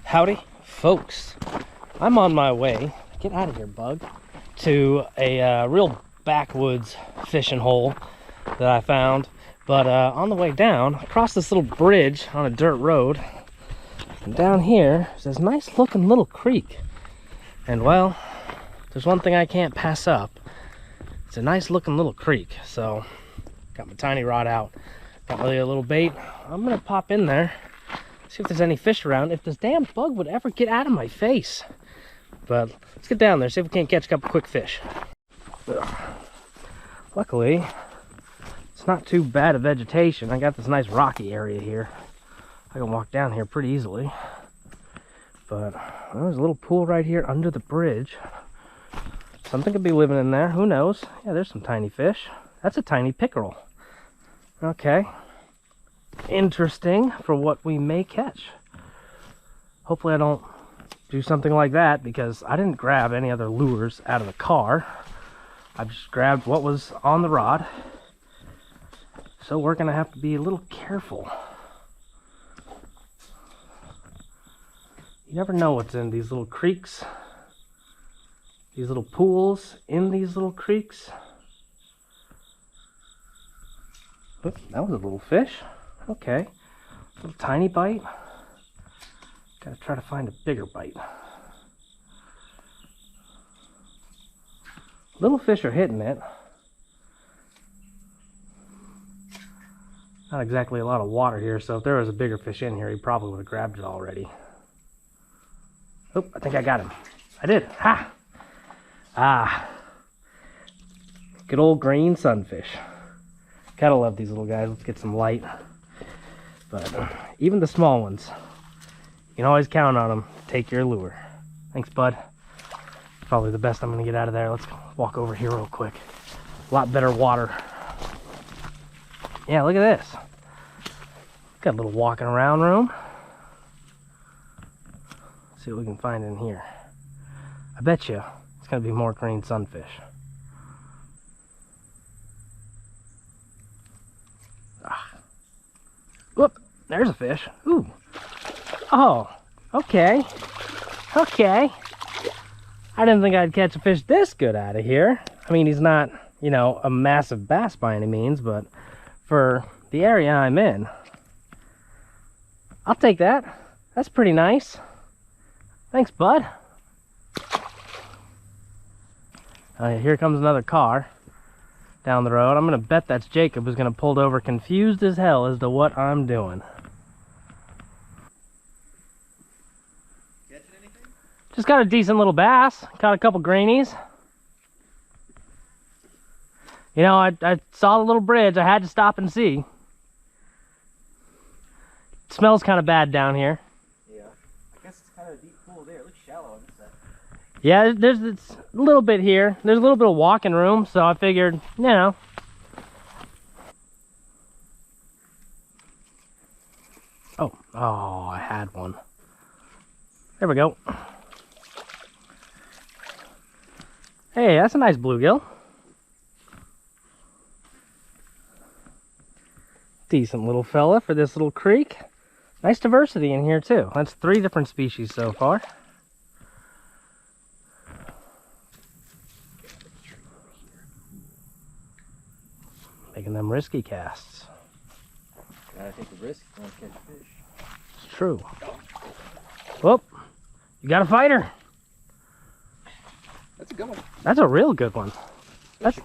Howdy, folks. I'm on my way, get out of here, bug, to a real backwoods fishing hole that I found. But on the way down, I crossed this little bridge on a dirt road. And down here, there's this nice looking little creek. And well, there's one thing I can't pass up. It's a nice looking little creek. So, got my tiny rod out. Got my little bait. I'm gonna pop in there, see if there's any fish around, if this damn bug would ever get out of my face. But let's get down there, see if we can't catch a couple quick fish. Ugh. Luckily, it's not too bad of vegetation. I got this nice rocky area here. I can walk down here pretty easily. But well, there's a little pool right here under the bridge. Something could be living in there, who knows? Yeah, there's some tiny fish. That's a tiny pickerel. Okay. Interesting for what we may catch. Hopefully I don't do something like that, because I didn't grab any other lures out of the car. I just grabbed what was on the rod. So we're gonna have to be a little careful. You never know what's in these little creeks, these little pools in these little creeks. Oop, that was a little fish. Okay, little tiny bite. Gotta try to find a bigger bite. Little fish are hitting it. Not exactly a lot of water here, so if there was a bigger fish in here, he probably would have grabbed it already. Oh, I think I got him. I did. Ha! Ah. Good old green sunfish. Gotta love these little guys. Let's get some light. But even the small ones, you can always count on them. Take your lure. Thanks, bud. Probably the best I'm gonna get out of there. Let's walk over here real quick. A lot better water. Yeah, look at this. Got a little walking around room. Let's see what we can find in here. I bet you it's gonna be more green sunfish. Whoop, there's a fish. Ooh. Oh, okay. Okay. I didn't think I'd catch a fish this good out of here. I mean, he's not, you know, a massive bass by any means, but for the area I'm in, I'll take that. That's pretty nice. Thanks, bud. Here comes another car down the road. I'm gonna bet that's Jacob, who's gonna pull over confused as hell as to what I'm doing. Catching anything? Just got a decent little bass. Caught a couple greenies. You know, I saw the little bridge. I had to stop and see. It smells kind of bad down here. Yeah, I guess it's kind of a deep pool there. It looks shallow on this side. Yeah, there's a little bit here. There's a little bit of walking room, so I figured, you know. Oh, I had one. There we go. Hey, that's a nice bluegill. Decent little fella for this little creek. Nice diversity in here too. That's 3 different species so far. Making them risky casts. Gotta take the risk if you want to catch fish. It's true. Whoop! You got a fighter. That's a good one. That's a real good one. That's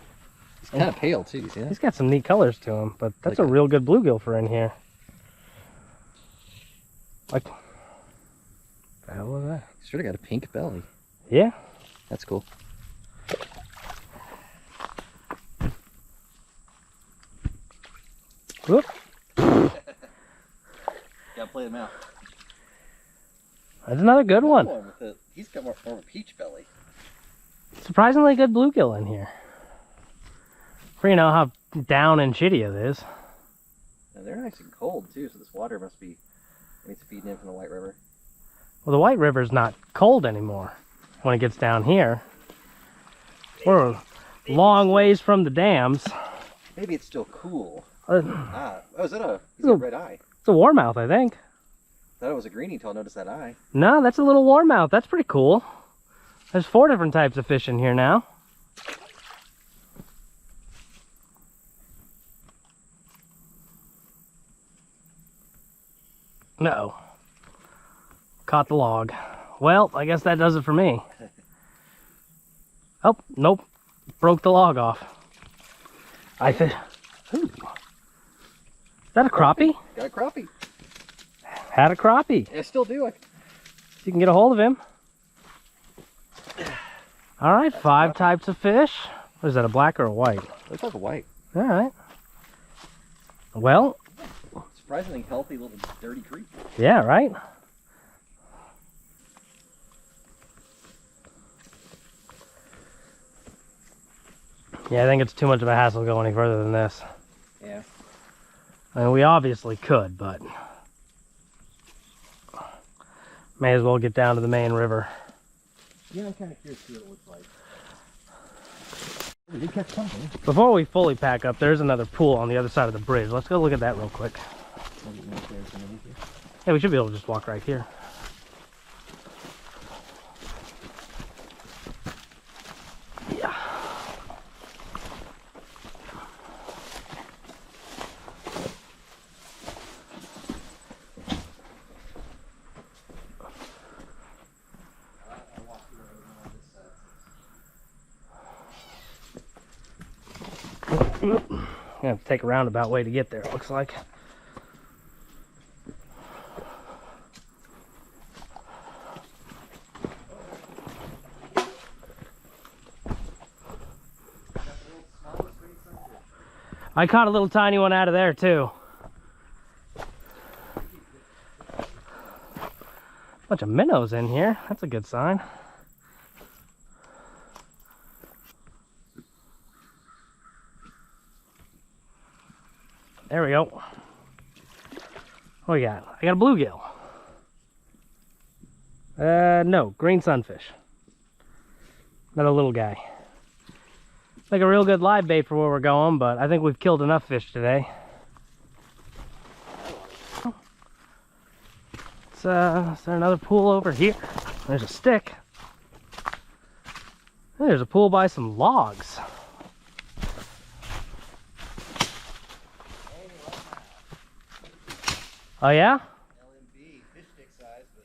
He's kind of pale too, see that? He's got some neat colors to him, but that's Like a real good bluegill for in here. Like, the hell was that? He's sort of got a pink belly. Yeah. That's cool. Whoop. Gotta play them out. That's another good one. He's got more of a peach belly. Surprisingly good bluegill in here. For you know how down and shitty it is. And they're nice and cold too, so this water must be, it's feeding in from the White River. Well, the White River's not cold anymore when it gets down here. We're a long ways from the dams. Maybe it's still cool. Oh, is that a red eye? It's a warmouth, I think. Thought it was a greenie until I noticed that eye. No, that's a little warmouth. That's pretty cool. There's 4 different types of fish in here now. No. Caught the log. Well, I guess that does it for me. Oh, nope. Broke the log off. Ooh. Is that a crappie? Got a crappie. Had a crappie. I still do. You can get a hold of him. All right, 5 types of fish. What is that, a black or a white? Looks like a white. All right. Well. Surprisingly healthy little dirty creek. Yeah, right? Yeah, I think it's too much of a hassle to go any further than this. Yeah. I mean, we obviously could, but may as well get down to the main river. Yeah, I'm kind of curious to see what it looks like. We did catch something. Before we fully pack up, there's another pool on the other side of the bridge. Let's go look at that real quick. Yeah, we should be able to just walk right here. Yeah. I'm gonna have to take a roundabout way to get there, it looks like. I caught a little tiny one out of there too. Bunch of minnows in here. That's a good sign. There we go. What we got? I got a bluegill. No, green sunfish. Another little guy. Like a real good live bait for where we're going, but I think we've killed enough fish today. Is there another pool over here? There's a stick. There's a pool by some logs. Oh yeah? LMB, fish stick size, but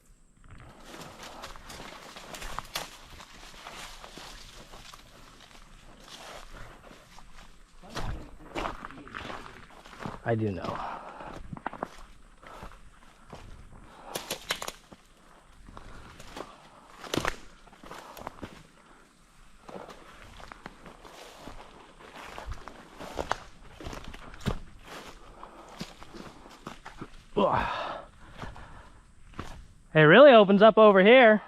I do know. It really opens up over here.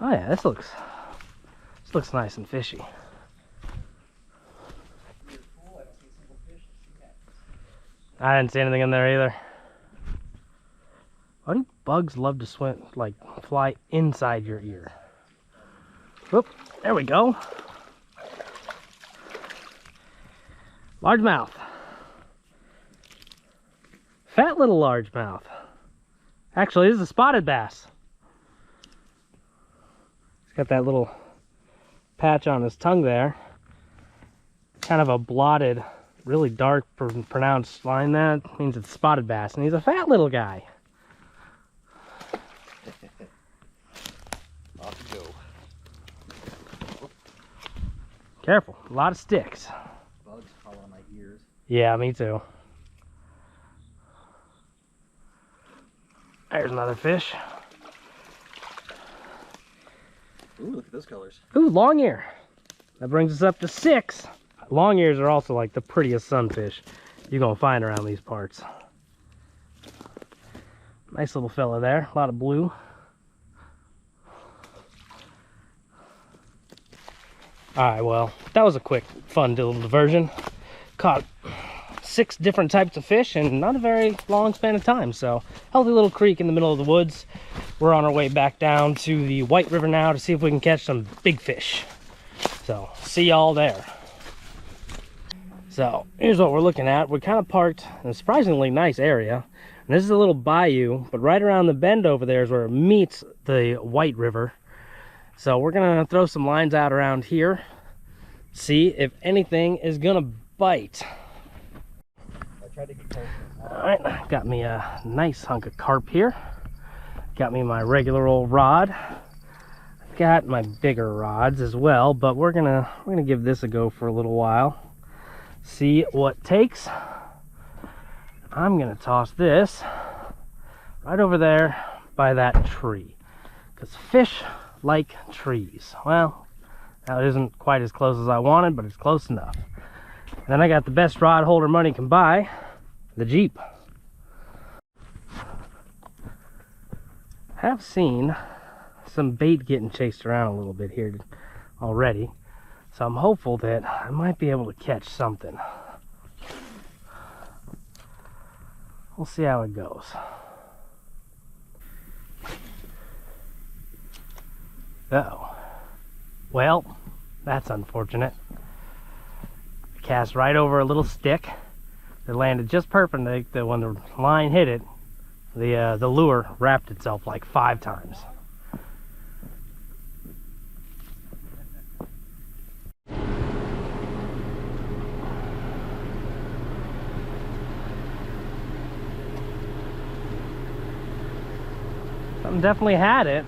Oh yeah, this looks nice and fishy. I didn't see anything in there either. Why do bugs love to swim, like fly inside your ear? Whoop, there we go. Largemouth. Fat little largemouth. Actually, this is a spotted bass. He's got that little patch on his tongue there. Kind of a blotted, really dark, pronounced line. That means it's spotted bass, and he's a fat little guy. off you go. Careful, a lot of sticks. Bugs crawl on my ears. Yeah, me too. There's another fish. Ooh, look at those colors. Ooh, long ear. That brings us up to 6. Long ears are also like the prettiest sunfish you're gonna find around these parts. Nice little fella there. A lot of blue. Alright, well, that was a quick, fun little diversion. Caught 6 different types of fish in not a very long span of time. So, healthy little creek in the middle of the woods. We're on our way back down to the White River now to see if we can catch some big fish. So, see y'all there. So here's what we're looking at. We're kind of parked in a surprisingly nice area. And this is a little bayou, but right around the bend over there is where it meets the White River. So we're gonna throw some lines out around here, see if anything is gonna bite. I tried to get close. All right, got me a nice hunk of carp here. Got me my regular old rod. Got my bigger rods as well, but we're gonna give this a go for a little while. See what takes. I'm gonna toss this right over there by that tree, because fish like trees. Well, that isn't quite as close as I wanted, but it's close enough. And then I got the best rod holder money can buy, the Jeep. Have seen some bait getting chased around a little bit here already, so I'm hopeful that I might be able to catch something. We'll see how it goes. Uh-oh. Well, that's unfortunate. Cast right over a little stick that landed just perfect. When the line hit it, the lure wrapped itself like 5 times. Something definitely had it.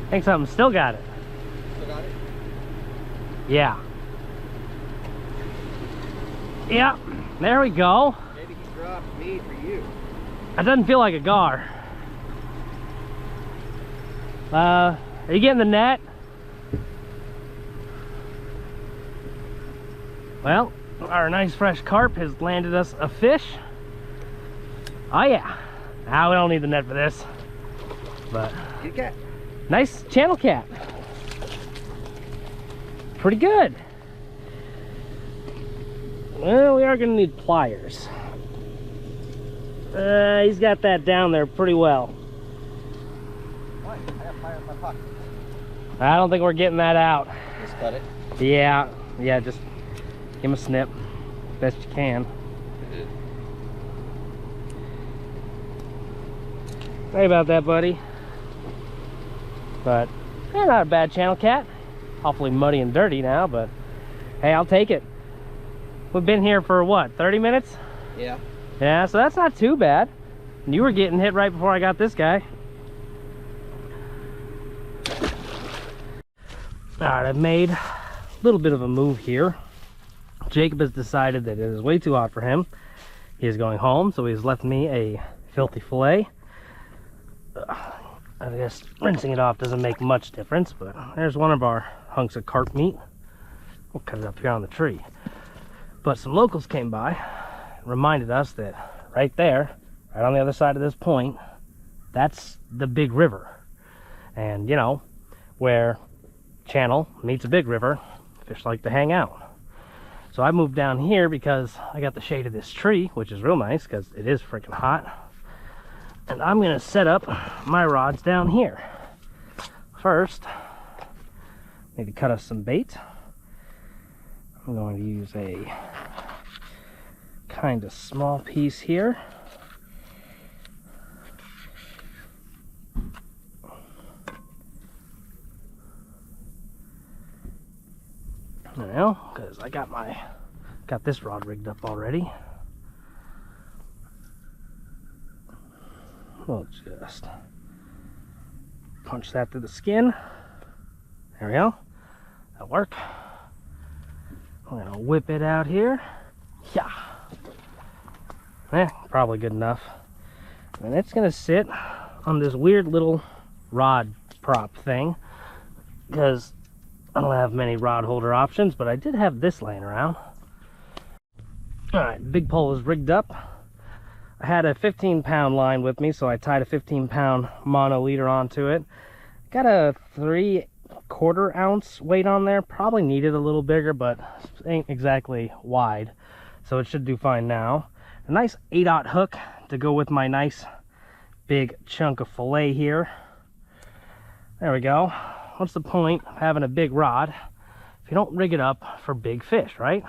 I think something still got it. Still got it? Yeah. Yeah, there we go. Maybe he dropped me for you. That doesn't feel like a gar. Are you getting the net? Well, our nice fresh carp has landed us a fish. Oh yeah. Now we don't need the net for this. But Good cat. nice channel cat. Pretty good. Well, we are gonna need pliers. He's got that down there pretty well. Why? I got pliers in my pocket. I don't think we're getting that out. Just cut it. Yeah, just give him a snip. Best you can. Sorry about that, buddy. But not a bad channel cat. Awfully muddy and dirty now, but hey, I'll take it. We've been here for what, 30 minutes? Yeah. Yeah, so that's not too bad. And you were getting hit right before I got this guy. All right, I've made a little bit of a move here. Jacob has decided that it is way too hot for him. He is going home, so he's left me a filthy fillet. I guess rinsing it off doesn't make much difference, but there's one of our hunks of carp meat. We'll cut it up here on the tree. But some locals came by and reminded us that right there, right on the other side of this point, that's the big river. And you know, where channel meets a big river, fish like to hang out. So I moved down here because I got the shade of this tree, which is real nice because it is freaking hot. And I'm gonna set up my rods down here. First, need to cut us some bait. I'm going to use a kind of small piece here. Now, because I got this rod rigged up already. We'll just punch that through the skin. There we go. That'll work. I'm gonna whip it out here. Yeah. Probably good enough. And it's gonna sit on this weird little rod prop thing because I don't have many rod holder options, but I did have this laying around. All right, big pole is rigged up. I had a 15-pound line with me, so I tied a 15-pound mono leader onto it. Got a 3/4 ounce weight on there. Probably needed a little bigger, but ain't exactly wide, so it should do fine now. A nice 8/0 hook to go with my nice big chunk of fillet here. There we go. What's the point of having a big rod if you don't rig it up for big fish, right?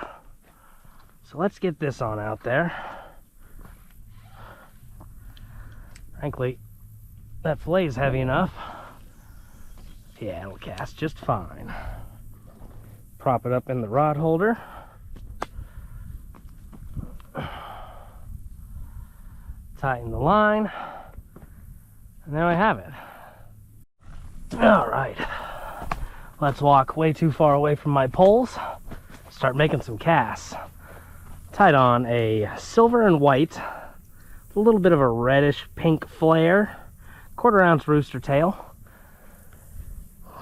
So let's get this on out there. Frankly, that fillet is heavy enough. Yeah, it'll cast just fine. Prop it up in the rod holder. Tighten the line. And there we have it. All right. Let's walk way too far away from my poles. Start making some casts. Tied on a silver and white, a little bit of a reddish pink flare, 1/4 ounce rooster tail.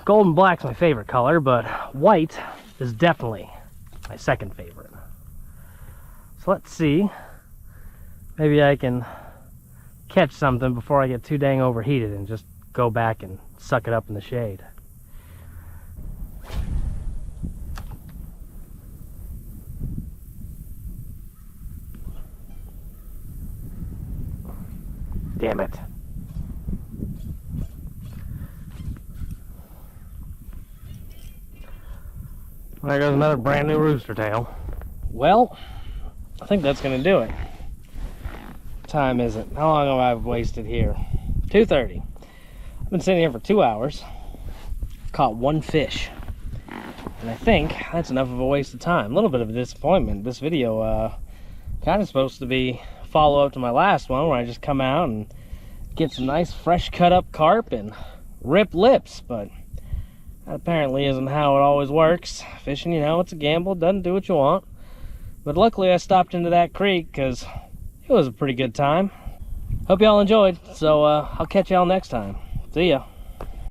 Gold and black's my favorite color, but white is definitely my second favorite. So let's see. Maybe I can catch something before I get too dang overheated and just go back and suck it up in the shade. Damn it. There goes another brand new rooster tail. Well, I think that's gonna do it. Time is it? How long have I wasted here? 2:30. I've been sitting here for 2 hours. Caught one fish. And I think that's enough of a waste of time. A little bit of a disappointment. This video kind of supposed to be follow up to my last one where I just come out and get some nice fresh cut up carp and rip lips, but that apparently isn't how it always works. Fishing, you know, it's a gamble. It doesn't do what you want. But luckily I stopped into that creek because it was a pretty good time. Hope y'all enjoyed, so I'll catch y'all next time. See ya.